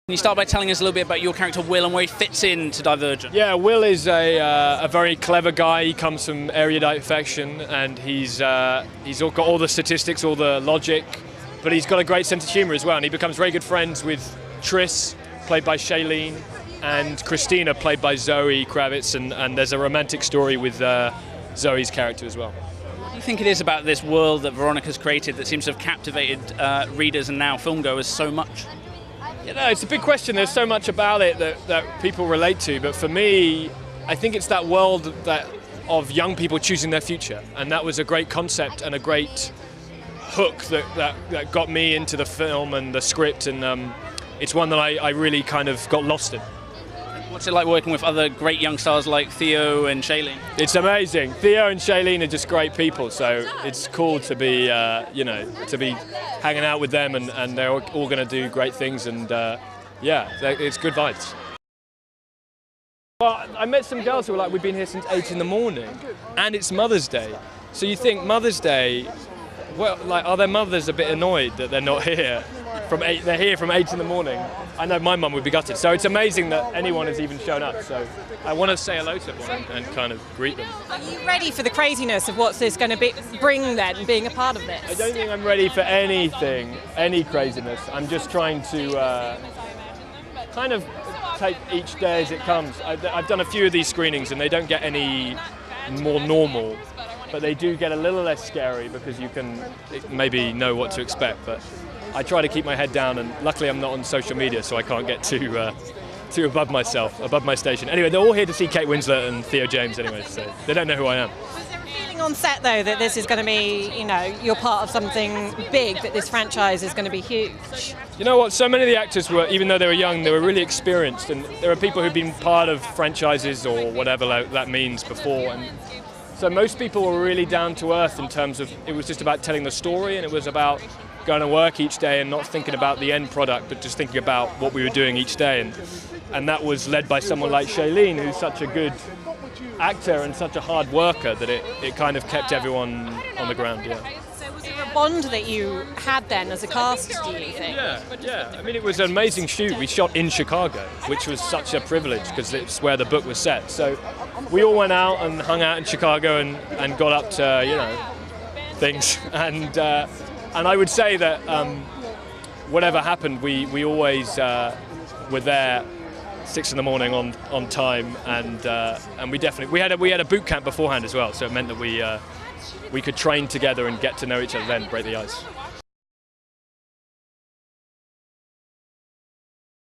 Can you start by telling us a little bit about your character Will and where he fits into Divergent? Yeah, Will is a very clever guy. He comes from erudite affection, and he's got all the statistics, all the logic, but he's got a great sense of humour as well. And he becomes very good friends with Triss, played by Shailene, and Christina, played by Zoe Kravitz, and there's a romantic story with Zoe's character as well. What do you think it is about this world that Veronica's created that seems to have captivated readers and now filmgoers so much? You know, it's a big question. There's so much about it that people relate to, but for me, I think it's that world of young people choosing their future, and that was a great concept and a great hook that got me into the film and the script, and it's one that I really kind of got lost in. What's it like working with other great young stars like Theo and Shailene? It's amazing. Theo and Shailene are just great people, so it's cool to be, to be hanging out with them, and they're all going to do great things, and yeah, it's good vibes. Well, I met some girls who were like, we've been here since 8 in the morning, and it's Mother's Day. So you think Mother's Day, well, like, are their mothers a bit annoyed that they're not here from 8? They're here from 8 in the morning. I know my mum would be gutted. So it's amazing that anyone has even shown up. So I want to say hello to everyone and kind of greet them. Are you ready for the craziness of what's this going to bring then, being a part of this? I don't think I'm ready for anything, any craziness. I'm just trying to kind of take each day as it comes. I've done a few of these screenings and they don't get any more normal, but they do get a little less scary because you can maybe know what to expect. But I try to keep my head down, and luckily I'm not on social media, so I can't get too above myself, above my station. Anyway, they're all here to see Kate Winslet and Theo James anyway, so they don't know who I am. Was there a feeling on set, though, that this is going to be, you know, you're part of something big, that this franchise is going to be huge? You know what, so many of the actors were, even though they were young, they were really experienced, and there are people who've been part of franchises or whatever that means before, and so most people were really down to earth in terms of, it was just about telling the story, and it was about going to work each day and not thinking about the end product, but just thinking about what we were doing each day. And that was led by someone like Shailene, who's such a good actor and such a hard worker that it kind of kept everyone on the ground, yeah. So was there a bond that you had then as a cast, do you think? Yeah. I mean, it was an amazing shoot. We shot in Chicago, which was such a privilege because it's where the book was set. So we all went out and hung out in Chicago and got up to, you know, things. And I would say that whatever happened, we always were there 6 in the morning on time, and we had a boot camp beforehand as well, so it meant that we could train together and get to know each other, then break the ice.